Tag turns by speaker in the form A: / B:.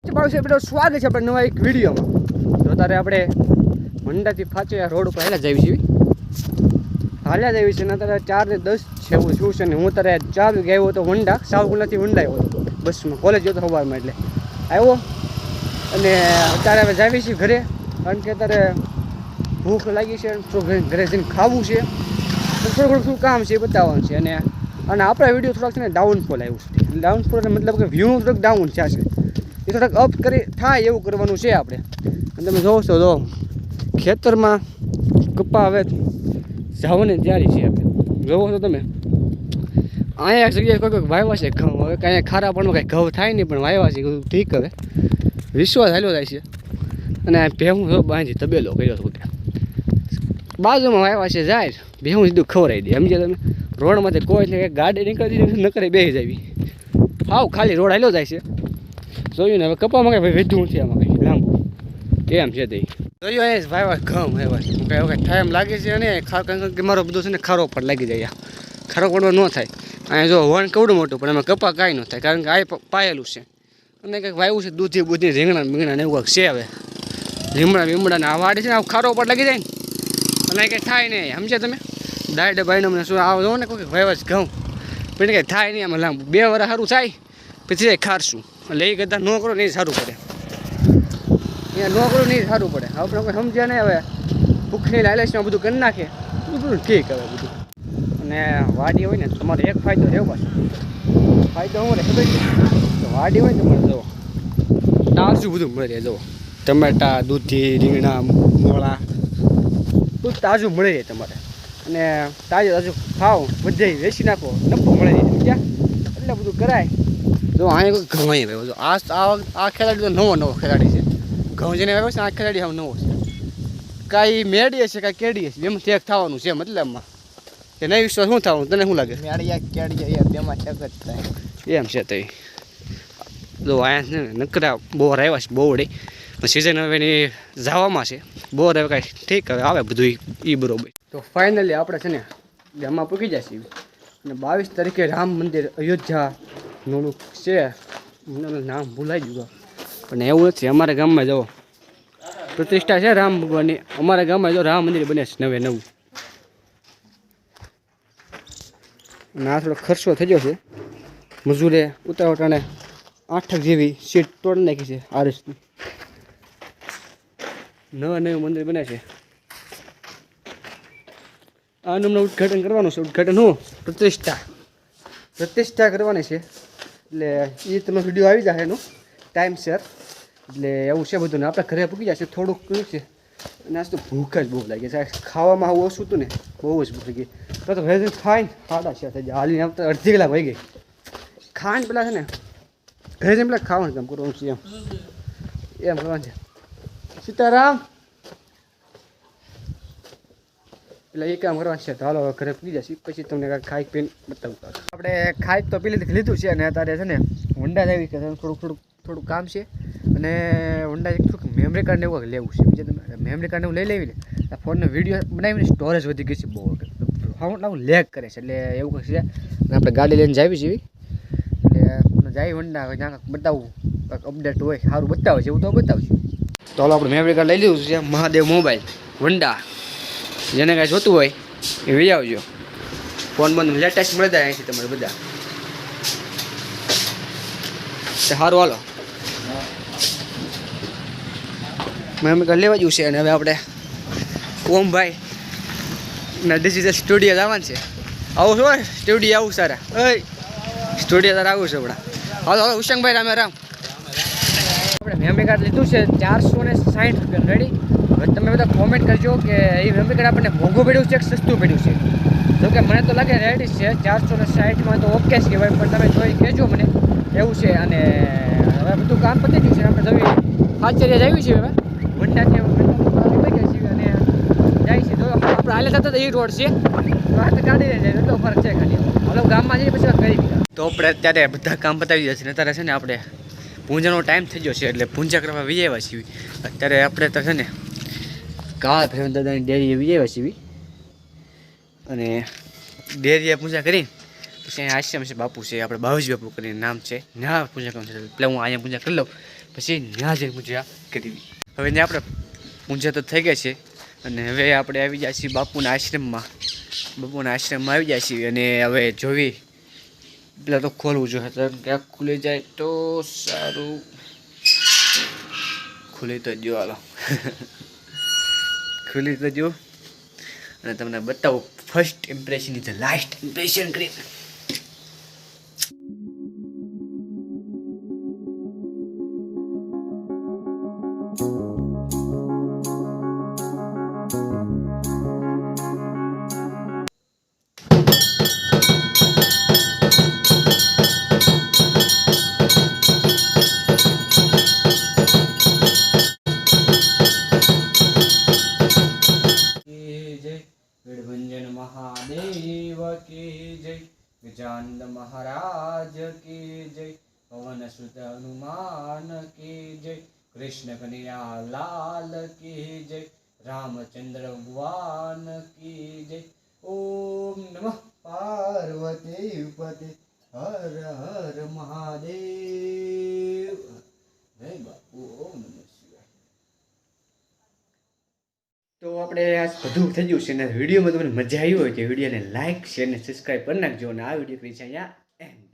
A: સ્વાગત છે આપણે નવા એક વિડીયોમાં. તો અત્યારે આપણે મંડાથી ફાચિયા રોડ ઉપર હાલ્યા જઈએ છીએ. ને અત્યારે 4:10 છે એવું શું છે ને હું અત્યારે 4 વાગે આવ્યો હતો વંડા, સાવકુલાથી વંડા આવ્યો હતો બસમાં, કોલેજ જતો સવારમાં એટલે આવ્યો. અને અત્યારે હવે જઈએ છીએ ઘરે, કારણ કે અત્યારે ભૂખ લાગી છે, ઘરે જઈને ખાવું છે, થોડું કામ છે એ બતાવવાનું છે. અને આપણા વિડીયો થોડાક છે ને ડાઉનફોલ આવ્યું છે. ડાઉનફોલ મતલબ કે વ્યૂ થોડુંક ડાઉન છે, એ થોડાક અપ કરી થાય એવું કરવાનું છે આપણે. અને તમે જોવો છો તો ખેતરમાં કપા હવે જવાની તૈયારી છે આપણે. જોવો છો તમે અહીંયા એક જગ્યાએ કોઈ વાવ્યા છે ઘઉં. હવે કાંઈ ખારા પણ કાંઈ ઘઉં થાય નહીં, પણ વાવ્યા છે ઠીક. હવે વિશ્વાસ હાલ્યો જાય છે. અને ભેહું બાંધી તબેલો કર્યો હતો ત્યાં બાજુમાં વાવ્યા છે, જાય ભેહું સીધું ખવડાવી દે. સમજ્યા તમે? રોડમાંથી કોઈ ને ગાડી નીકળતી ન કરે, બેસી જાવી. હાવ ખાલી રોડ હાલ્યો જાય છે. જોયું ને હવે કપામાં કંઈ વેધું નથી, આમાં કંઈ લાંબુ કેમ છે તે જોયું. અહીંયા વાવ્યા ઘઉં વાવ્યા છે, કાંઈ હવે ટાઈમ લાગે છે. અને કારણ કે મારો બધું છે ને ખારો પણ લાગી જાય. ખારો પડવા ન થાય. અહીંયા જો વણ કવડું મોટું, પણ એમાં કપા કાંઈ ન થાય, કારણ કે આ પાયેલું છે. અને કંઈક વાવ્યું છે દૂધી બુધી, રીંગણા બીંગણા ને એવું કંઈક છે. હવે લીમડા ને આ વાડી છે ને ખારો પણ લાગી જાય ને, અને કંઈ થાય નહીં. સમજ્યા તમે? ડાયડે બાઈને મને શું આવો ને કોઈ વાવ્યા છે ઘઉં, પણ કંઈ થાય નહીં. આમાં લાંબુ 2 વર્ષ સારું થાય પછી ખારશું. એટલે એ કરતાં ન કરો નહીં સારું પડે. અહીંયા ન કરો નહીં સારું પડે. આપણે કોઈ સમજ્યા નહીં. હવે ભૂખની લાલચમાં બધું કરી નાખે, બધું ઠીક હવે બધું. અને વાડી હોય ને તમારે એક ફાયદો રહેવો પાછો. ફાયદો શું રહે ખબર છે? તો વાડી હોય ને તમારે જુઓ તાજું બધું મળી રહે. જુઓ ટમેટા, દૂધી, રીંગણા, મોળા બધું તાજું મળી રહે તમારે. અને તાજું ખાઓ, બધે વેચી નાખો, નફો મળી રહે. સમજ્યા? એટલે બધું કરાય. જો અહીંયા કોઈ ઘઉં આવ્યો. જો આ ખેલાડી તો નવો ખેલાડી છે. ઘઉં જેને આવ્યો છે આ ખેલાડી હવે નવો છે. કાંઈ મેળીએ છે કાંઈ કેડીએ છે, એમાંથી એક થવાનું છે. મતલબમાં કે નહીં વિશ્વાસ શું થવાનું? તને શું લાગે?
B: મેળિયા કેડીએ બેમાં ચક જ થાય
A: એમ છે. તો જો અહીંયા ને નકરા બોર આવ્યા છે, બોવડે સિઝન હવે એની જવામાં છે. બોર હવે કાંઈ ઠીક હવે આવે બધું એ બરોબર. તો ફાઇનલી આપણે છે ને ગામમાં પૂકી જાય છે. અને 22 તારીખે રામ મંદિર અયોધ્યાનું છે. મને નામ ભૂલાઈ ગયું, પણ એવું નથી. અમારા ગામમાં જો પ્રતિષ્ઠા છે રામ ભગવાનની. અમારા ગામમાં જો રામ મંદિર બને છે નવે નવું. અને આ થોડો ખર્ચો થઈ ગયો છે. મજૂરે ઉતાવટાને 8 જેવી સીટ તોડી નાખી છે આરસની. નવું મંદિર બને છે. આનું ઉદ્ઘાટન કરવાનું છે. ઉદ્ઘાટન હું પ્રતિષ્ઠા કરવાની છે. એટલે એ તમે વિડીયો આવી જશે એનું ટાઈમસર. એટલે એવું છે બધું. ને આપણે ઘરે પૂકી જશે. થોડુંક કર્યું છે. અને આજ તો ભૂખ જ બહુ લાગી છે. ખાવામાં આવું ઓછું હતું ને, બહુ જ ભૂખ લાગી. તો ઘરે ખાઈને 6:30 થઈ જાય. હાલીને આવતા અડધી કલાક વહી ગઈ. ખાઈને પેલા છે ને ઘરે જઈને પેલા ખાવાનું કામ કરવાનું છે. એમ કરવાનું છે. સીતારામ. એટલે એ કામ કરવાનું છે. તો હાલો ઘરે પી જશે, પછી તમને કાંઈ ખાઈ પીને બતાવું. આપણે ખાઈ તો પી લીધું છે. અને અત્યારે છે ને વંડા જ આવી કે થોડું કામ છે. અને વંડા થોડુંક મેમરી કાર્ડ ને એવું લેવું છે. બીજું તમે મેમરી કાર્ડ ને એવું લઈ લેવી ને ફોનનો વિડીયો બનાવીને સ્ટોરેજ વધી ગઈ છે બહુ. ફોન લેગ કરે છે. એટલે એવું કંઈક છે. અને આપણે ગાડી લઈને જાવી છીએ. એટલે જાય વંડા જ્યાં કાંઈક બતાવવું, કાંઈક અપડેટ હોય સારું બતાવે છે એવું તો બતાવશું. તો હાલો આપણે મેમરી કાર્ડ લઈ લીધું છે. મહાદેવ મોબાઈલ વંડા, જેને કાંઈ જોતું હોય એ લઈ આવજો. ફોન બંધ લેટેસ્ટ મળી જાય અહીંથી તમારે બધા. સારું હાલો મેમરી કાર્ડ લેવા જવું છે. અને હવે આપણે ઓમભાઈ ના ડિજિટલ સ્ટુડિયો જવાનું છે. આવું છો સ્ટુડિયો? આવું સારા સ્ટુડિયો તારે આવું છે હમણાં. હાલો હુશંગભાઈ રામે રામ. આપણે મેમરી કાર્ડ લીધું છે 460 રૂપિયા. રેડી? હવે તમે બધા કોમેન્ટ કરજો કે એ મેમરી કાર્ડ આપણને મોંઘું પડ્યું છે કે સસ્તું પડ્યું છે. જો કે મને તો લાગે રેડી છે 460માં તો ઓકે છે ભાઈ, પણ તમે જોઈ કહેજો મને એવું છે. અને હવે બધું કામ પતી ગયું છે. આપણે જવી ફાચરિયા જાવી છે. હવે વંડાથી અને જાય છે. જો આપણે હાલે થતા એ રોડ છે, તો ગાડી જાય એટલો ફરક છે ખાલી. હવે ગામમાં જઈએ પછી કરી દીધા. તો આપણે અત્યારે બધા કામ પતાવી જશે ને અત્યારે છે ને આપણે પૂંજાનો ટાઈમ થઈ ગયો છે. એટલે પૂંજા કરવા વી આવ્યા છીએ. અત્યારે આપણે તો છે ને કાળ ભેરવન દાદાની ડેરીએ વી આવ્યા છીએ. અને ડેરીએ પૂજા કરી પછી અહીંયા આશ્રમ છે બાપુ છે, આપણે બાઉજી બાપુ કરીને નામ છે, ના પૂજા કરવાનું છે. એટલે હું અહીંયા પૂજા કરી લઉં પછી ત્યાં જઈ પૂજા કરવી. હવે ને આપણે પૂજા તો થઈ ગઈ છે અને હવે આપણે આવી ગયા છીએ બાપુના આશ્રમમાં. બાપુના આશ્રમમાં આવી ગયા છીએ અને હવે જોવી પેલા તો ખોલવું જોઈએ, ક્યાંક ખુલી જાય તો સારું. ખુલી તો જો, હાલો ખુલી તો જો અને તમને બતાવું first impression is last impression કરી. વીરભંજન મહાદેવ કી જય, ગજાનંદ મહારાજ કી જય, પવન સુત હનુમાન કી જય, કૃષ્ણ કનૈયા લાલ કી જય, રામચંદ્ર ભગવાન કી જય. ઓમ નમઃ પાર્વતી પતે, હર હર મહાદેવ. હે બાપુ, ઓમ નમઃ શિવાય. તો આપણે આ બધું થઈ ગયું છે અને વિડીયોમાં તમને મજા આવી હોય તો વિડીયોને લાઈક શેર અને સબસ્ક્રાઈબ કરી નાખજો અને આ વિડીયો કરી છે અહીંયા એન્ડ.